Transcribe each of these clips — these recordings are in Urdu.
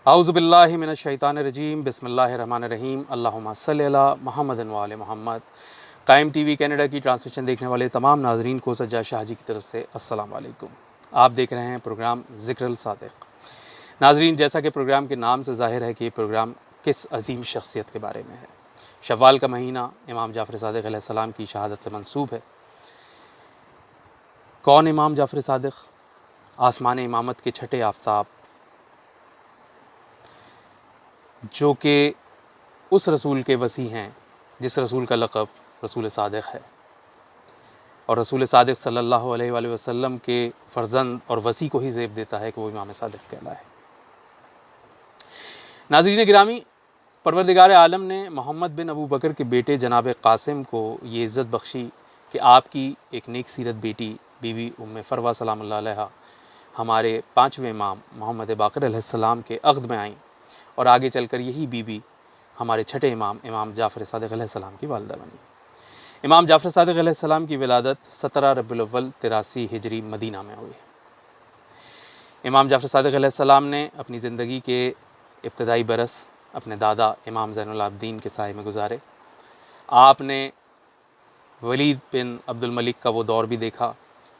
اعوذ باللہ من الشیطان الرجیم بسم اللہ الرحمن الرحیم اللہم صلی علی محمد و آل محمد۔ قائم ٹی وی کینیڈا کی ٹرانسمیشن دیکھنے والے تمام ناظرین کو سجاد شاہ جی کی طرف سے السلام علیکم۔ آپ دیکھ رہے ہیں پروگرام ذکر الصادق۔ ناظرین، جیسا کہ پروگرام کے نام سے ظاہر ہے کہ یہ پروگرام کس عظیم شخصیت کے بارے میں ہے۔ شوال کا مہینہ امام جعفر صادق علیہ السلام کی شہادت سے منسوب ہے۔ کون امام جعفر صادق؟ آسمان امامت کے چھٹے آفتاب، جو کہ اس رسول کے وصی ہیں جس رسول کا لقب رسول صادق ہے، اور رسول صادق صلی اللہ علیہ وآلہ وسلم کے فرزند اور وصی کو ہی زیب دیتا ہے کہ وہ امام صادق کہلائے۔ ناظرین گرامی، پروردگار عالم نے محمد بن ابو بکر کے بیٹے جناب قاسم کو یہ عزت بخشی کہ آپ کی ایک نیک سیرت بیٹی بی بی ام فروہ سلام اللہ علیہ ہمارے 5ویں امام محمد باقر علیہ السلام کے عقد میں آئیں، اور آگے چل کر یہی بی بی ہمارے چھٹے امام امام جعفر صادق علیہ السلام کی والدہ بنی۔ امام جعفر صادق علیہ السلام کی ولادت 17 ربیع الاول 83 ہجری مدینہ میں ہوئی۔ امام جعفر صادق علیہ السلام نے اپنی زندگی کے ابتدائی برس اپنے دادا امام زین العابدین کے سائے میں گزارے۔ آپ نے ولید بن عبد الملک کا وہ دور بھی دیکھا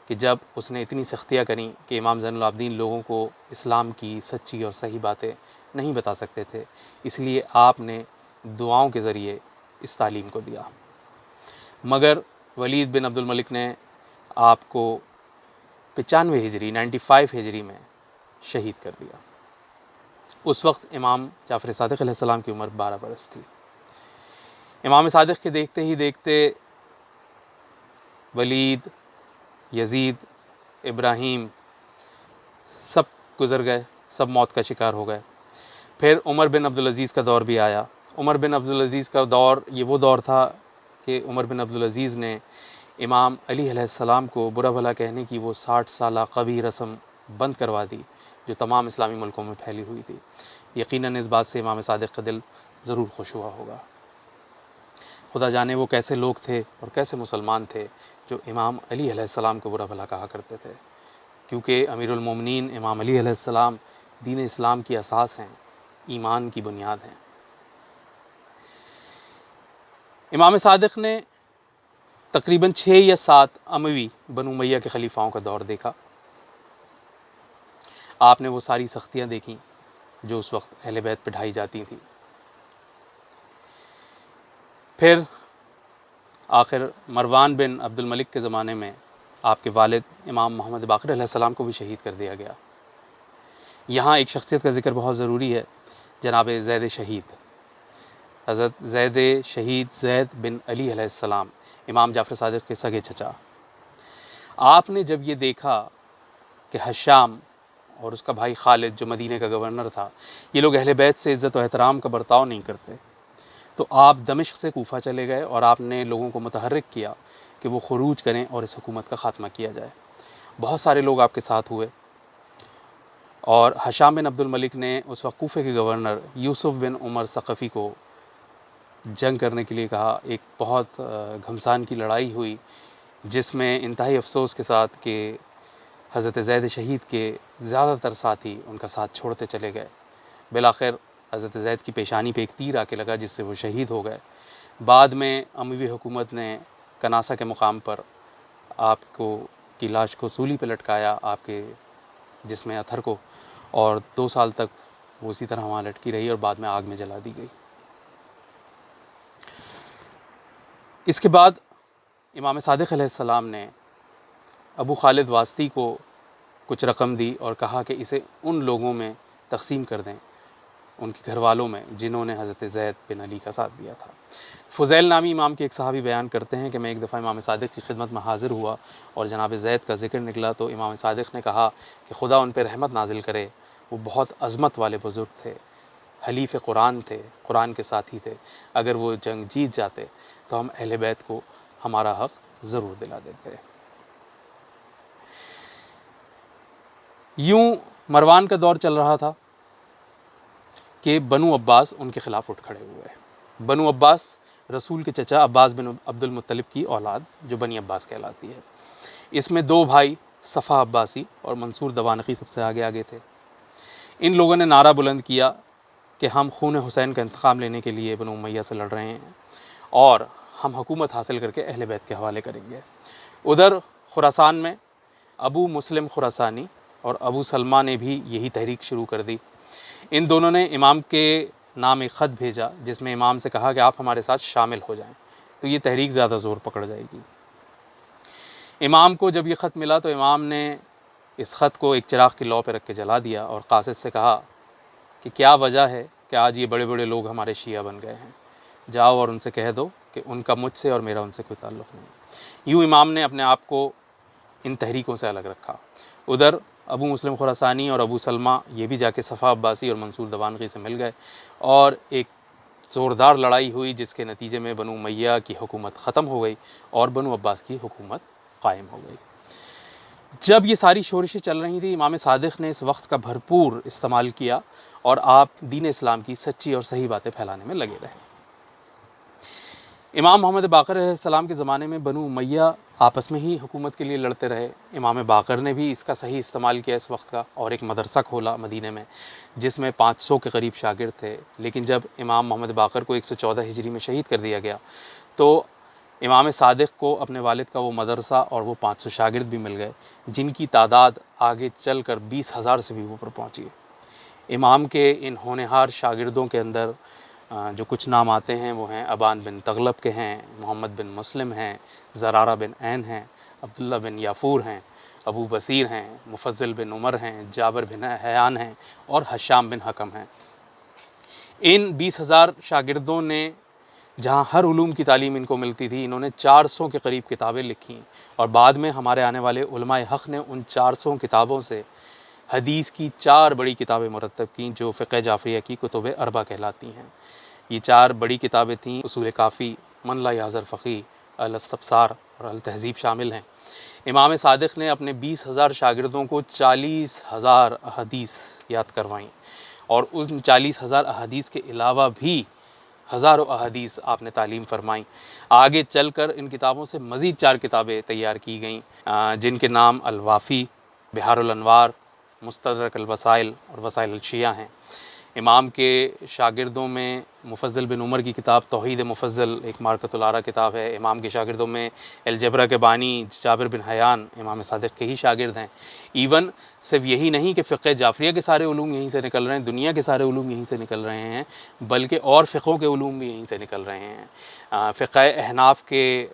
کہ جب اس نے اتنی سختیاں کریں کہ امام زین العابدین لوگوں کو اسلام کی سچی اور صحیح باتیں نہیں بتا سکتے تھے، اس لیے آپ نے دعاؤں کے ذریعے اس تعلیم کو دیا۔ مگر ولید بن عبد الملک نے آپ کو 95 ہجری 95 ہجری میں شہید کر دیا۔ اس وقت امام جعفر صادق علیہ السلام کی عمر 12 برس تھی۔ امام صادق کے دیکھتے ہی دیکھتے ولید، یزید، ابراہیم سب گزر گئے، سب موت کا شکار ہو گئے۔ پھر عمر بن عبدالعزیز کا دور بھی آیا۔ عمر بن عبدالعزیز کا دور یہ وہ دور تھا کہ عمر بن عبدالعزیز نے امام علی علیہ السلام کو برا بھلا کہنے کی وہ 60 سالہ قبیح رسم بند کروا دی جو تمام اسلامی ملکوں میں پھیلی ہوئی تھی۔ یقیناً اس بات سے امام صادق کا دل ضرور خوش ہوا ہوگا۔ خدا جانے وہ کیسے لوگ تھے اور کیسے مسلمان تھے جو امام علی علیہ السلام کو برا بھلا کہا کرتے تھے، کیونکہ امیر المومنین امام علی علیہ السلام دین اسلام کی اساس ہیں، ایمان کی بنیاد ہیں۔ امام صادق نے تقریباً 6 یا 7 اموی بنو امیہ کے خلیفاؤں کا دور دیکھا۔ آپ نے وہ ساری سختیاں دیکھیں جو اس وقت اہل بیت پہ ڈھائی جاتی تھیں۔ پھر آخر مروان بن عبد الملک کے زمانے میں آپ کے والد امام محمد باقر علیہ السلام کو بھی شہید کر دیا گیا۔ یہاں ایک شخصیت کا ذکر بہت ضروری ہے، جناب زید شہید، حضرت زید شہید زید بن علی علیہ السلام، امام جعفر صادق کے سگے چچا۔ آپ نے جب یہ دیکھا کہ حشام اور اس کا بھائی خالد جو مدینہ کا گورنر تھا، یہ لوگ اہل بیت سے عزت و احترام کا برتاؤ نہیں کرتے، تو آپ دمشق سے کوفہ چلے گئے اور آپ نے لوگوں کو متحرک کیا کہ وہ خروج کریں اور اس حکومت کا خاتمہ کیا جائے۔ بہت سارے لوگ آپ کے ساتھ ہوئے، اور حشام بن عبد الملک نے اس وقت کوفے کے گورنر یوسف بن عمر ثقفی کو جنگ کرنے کے لیے کہا۔ ایک بہت گھمسان کی لڑائی ہوئی جس میں انتہائی افسوس کے ساتھ کہ حضرت زید شہید کے زیادہ تر ساتھی ان کا ساتھ چھوڑتے چلے گئے۔ بالآخر حضرت زید کی پیشانی پہ ایک تیر آ کے لگا جس سے وہ شہید ہو گئے۔ بعد میں اموی حکومت نے کناسہ کے مقام پر آپ کی لاش کو سولی پہ لٹکایا، آپ کے جسم اطہر کو، اور 2 سال تک وہ اسی طرح وہاں لٹکی رہی اور بعد میں آگ میں جلا دی گئی۔ اس کے بعد امام صادق علیہ السلام نے ابو خالد واسطی کو کچھ رقم دی اور کہا کہ اسے ان لوگوں میں تقسیم کر دیں، ان کے گھر والوں میں، جنہوں نے حضرت زید بن علی کا ساتھ دیا تھا۔ فضیل نامی امام کے ایک صحابی بیان کرتے ہیں کہ میں ایک دفعہ امام صادق کی خدمت میں حاضر ہوا اور جناب زید کا ذکر نکلا تو امام صادق نے کہا کہ خدا ان پہ رحمت نازل کرے، وہ بہت عظمت والے بزرگ تھے، حلیف قرآن تھے، قرآن کے ساتھی تھے، اگر وہ جنگ جیت جاتے تو ہم اہل بیت کو ہمارا حق ضرور دلا دیتے۔ یوں مروان کا دور چل رہا تھا کہ بنو عباس ان کے خلاف اٹھ کھڑے ہوئے۔ بنو عباس رسول کے چچا عباس بن عبد المطلب کی اولاد جو بنی عباس کہلاتی ہے۔ اس میں 2 بھائی صفا عباسی اور منصور دوانقی سب سے آگے تھے۔ ان لوگوں نے نعرہ بلند کیا کہ ہم خون حسین کا انتقام لینے کے لیے بنو امیہ سے لڑ رہے ہیں اور ہم حکومت حاصل کر کے اہل بیت کے حوالے کریں گے۔ ادھر خراسان میں ابو مسلم خراسانی اور ابو سلمہ نے بھی یہی تحریک شروع کر دی۔ ان دونوں نے امام کے نام ایک خط بھیجا جس میں امام سے کہا کہ آپ ہمارے ساتھ شامل ہو جائیں تو یہ تحریک زیادہ زور پکڑ جائے گی۔ امام کو جب یہ خط ملا تو امام نے اس خط کو ایک چراغ کی لو پہ رکھ کے جلا دیا اور قاصد سے کہا کہ کیا وجہ ہے کہ آج یہ بڑے بڑے لوگ ہمارے شیعہ بن گئے ہیں، جاؤ اور ان سے کہہ دو کہ ان کا مجھ سے اور میرا ان سے کوئی تعلق نہیں۔ یوں امام نے اپنے آپ کو ان تحریکوں سے الگ رکھا۔ ادھر ابو مسلم خراسانی اور ابو سلمہ یہ بھی جا کے صفا عباسی اور منصور دوانقی سے مل گئے اور ایک زوردار لڑائی ہوئی جس کے نتیجے میں بنو امیہ کی حکومت ختم ہو گئی اور بنو عباس کی حکومت قائم ہو گئی۔ جب یہ ساری شورشیں چل رہی تھیں امام صادق نے اس وقت کا بھرپور استعمال کیا اور آپ دین اسلام کی سچی اور صحیح باتیں پھیلانے میں لگے رہے۔ امام محمد باقر علیہ السلام کے زمانے میں بنو امیہ آپس میں ہی حکومت کے لیے لڑتے رہے۔ امام باقر نے بھی اس کا صحیح استعمال کیا اس وقت کا اور ایک مدرسہ کھولا مدینہ میں جس میں 500 کے قریب شاگرد تھے، لیکن جب امام محمد باقر کو 114 ہجری میں شہید کر دیا گیا تو امام صادق کو اپنے والد کا وہ مدرسہ اور وہ 500 شاگرد بھی مل گئے جن کی تعداد آگے چل کر 20,000 سے بھی اوپر پہنچی۔ امام کے ان ہونہار شاگردوں کے اندر جو کچھ نام آتے ہیں وہ ہیں ابان بن تغلب کے ہیں، محمد بن مسلم ہیں، زرارہ بن عین ہیں، عبداللہ بن یافور ہیں، ابو بصیر ہیں، مفضل بن عمر ہیں، جابر بن حیان ہیں اور حشام بن حکم ہیں۔ ان 20,000 شاگردوں نے جہاں ہر علوم کی تعلیم ان کو ملتی تھی، انہوں نے 400 کے قریب کتابیں لکھیں اور بعد میں ہمارے آنے والے علماء حق نے ان 400 کتابوں سے حدیث کی 4 بڑی کتابیں مرتب کیں جو فقہ جعفریہ کی کتب اربع کہلاتی ہیں۔ یہ 4 بڑی کتابیں تھیں، اصول کافی، من لا یحضر فقیہ، الاستبصار اور التہذیب شامل ہیں۔ امام صادق نے اپنے 20,000 شاگردوں کو 40,000 احادیث یاد کروائیں اور ان 40,000 احادیث کے علاوہ بھی ہزاروں احادیث آپ نے تعلیم فرمائیں۔ آگے چل کر ان کتابوں سے مزید 4 کتابیں تیار کی گئیں جن کے نام الوافی، بحار الانوار، مستدرک الوسائل اور وسائل الشیعہ ہیں۔ امام کے شاگردوں میں مفضل بن عمر کی کتاب توحید مفضل ایک مارکۃ الآراء کتاب ہے۔ امام کے شاگردوں میں الجبرہ کے بانی جابر بن حیان امام صادق کے ہی شاگرد ہیں۔ ایون صرف یہی نہیں کہ فقہ جعفریہ کے سارے علوم یہیں سے نکل رہے ہیں، دنیا کے سارے علوم یہیں سے نکل رہے ہیں، بلکہ اور فقہوں کے علوم بھی یہیں سے نکل رہے ہیں۔ فقہ احناف کے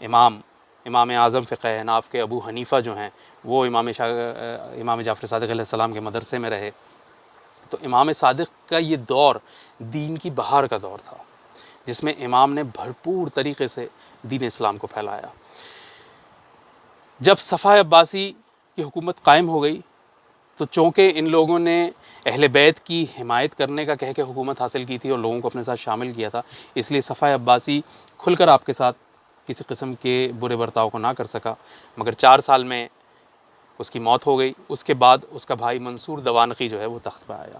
امام اعظم فقہ احناف کے ابو حنیفہ جو ہیں وہ امام جعفر صادق علیہ السلام کے مدرسے میں رہے۔ تو امام صادق کا یہ دور دین کی بہار کا دور تھا جس میں امام نے بھرپور طریقے سے دین اسلام کو پھیلایا۔ جب صفا عباسی کی حکومت قائم ہو گئی تو چونکہ ان لوگوں نے اہل بیت کی حمایت کرنے کا کہہ کے حکومت حاصل کی تھی اور لوگوں کو اپنے ساتھ شامل کیا تھا، اس لیے صفا عباسی کھل کر آپ کے ساتھ کسی قسم کے برے برتاؤ کو نہ کر سکا، مگر 4 سال میں اس کی موت ہو گئی۔ اس کے بعد اس کا بھائی منصور دوانقی جو ہے وہ تخت پہ آیا۔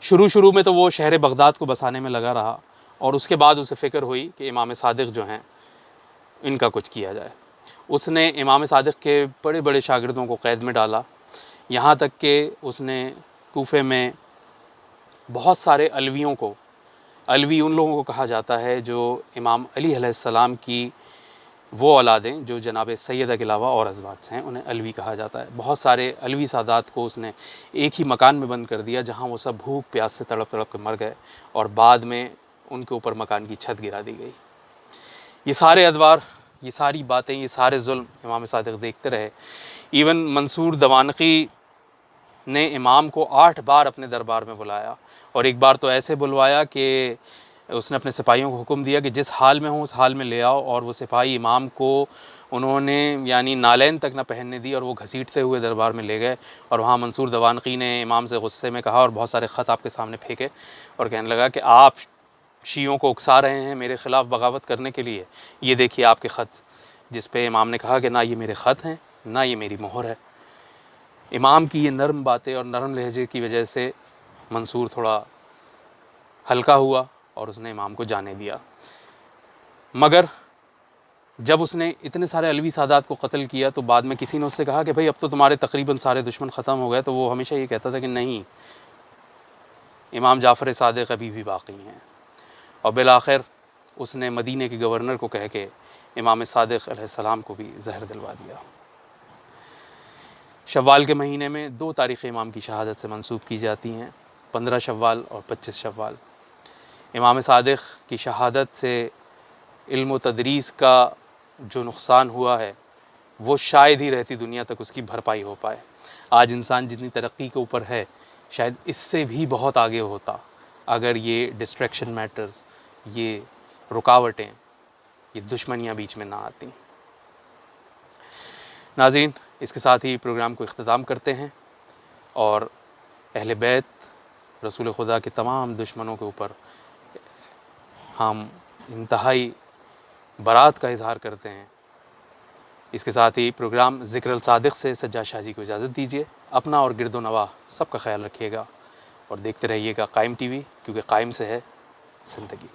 شروع میں تو وہ شہر بغداد کو بسانے میں لگا رہا اور اس کے بعد اسے فکر ہوئی کہ امام صادق جو ہیں ان کا کچھ کیا جائے۔ اس نے امام صادق کے بڑے بڑے شاگردوں کو قید میں ڈالا، یہاں تک کہ اس نے کوفے میں بہت سارے علویوں کو، علوی ان لوگوں کو کہا جاتا ہے جو امام علی علیہ السلام کی وہ اولادیں جو جناب سیدہ کے علاوہ اور ازواج ہیں، انہیں علوی کہا جاتا ہے۔ بہت سارے علوی سادات کو اس نے ایک ہی مکان میں بند کر دیا جہاں وہ سب بھوک پیاس سے تڑپ تڑپ کے مر گئے اور بعد میں ان کے اوپر مکان کی چھت گرا دی گئی۔ یہ سارے ادوار، یہ ساری باتیں، یہ سارے ظلم امام صادق دیکھتے رہے۔ ایون منصور دوانقی نے امام کو 8 بار اپنے دربار میں بلایا اور ایک بار تو ایسے بلوایا کہ اس نے اپنے سپاہیوں کو حکم دیا کہ جس حال میں ہوں اس حال میں لے آؤ، اور وہ سپاہی امام کو انہوں نے یعنی نالین تک نہ پہننے دی اور وہ گھسیٹتے ہوئے دربار میں لے گئے اور وہاں منصور دوانقی نے امام سے غصے میں کہا اور بہت سارے خط آپ کے سامنے پھینکے اور کہنے لگا کہ آپ شیعوں کو اکسا رہے ہیں میرے خلاف بغاوت کرنے کے لیے، یہ دیکھیے آپ کے خط، جس پہ امام نے کہا کہ نہ یہ میرے خط ہیں نہ یہ میری مہر ہے۔ امام کی یہ نرم باتیں اور نرم لہجے کی وجہ سے منصور تھوڑا ہلکا ہوا اور اس نے امام کو جانے دیا، مگر جب اس نے اتنے سارے علوی سادات کو قتل کیا تو بعد میں کسی نے اس سے کہا کہ بھئی اب تو تمہارے تقریباً سارے دشمن ختم ہو گئے، تو وہ ہمیشہ یہ کہتا تھا کہ نہیں، امام جعفر صادق ابھی بھی باقی ہیں، اور بالآخر اس نے مدینے کے گورنر کو کہہ کے امام صادق علیہ السلام کو بھی زہر دلوا دیا۔ شوال کے مہینے میں 2 تاریخ امام کی شہادت سے منسوب کی جاتی ہیں، 15 شوال اور 25 شوال۔ امام صادق کی شہادت سے علم و تدریس کا جو نقصان ہوا ہے وہ شاید ہی رہتی دنیا تک اس کی بھرپائی ہو پائے۔ آج انسان جتنی ترقی کے اوپر ہے شاید اس سے بھی بہت آگے ہوتا اگر یہ ڈسٹریکشن میٹرز، یہ رکاوٹیں، یہ دشمنیاں بیچ میں نہ آتی۔ ناظرین، اس کے ساتھ ہی پروگرام کو اختتام کرتے ہیں، اور اہل بیت رسول خدا کے تمام دشمنوں کے اوپر ہم انتہائی برات کا اظہار کرتے ہیں۔ اس کے ساتھ ہی پروگرام ذکر الصادق سے سجاد شاہ جی کو اجازت دیجیے۔ اپنا اور گرد و نواح سب کا خیال رکھیے گا، اور دیکھتے رہیے گا قائم ٹی وی، کیونکہ قائم سے ہے زندگی۔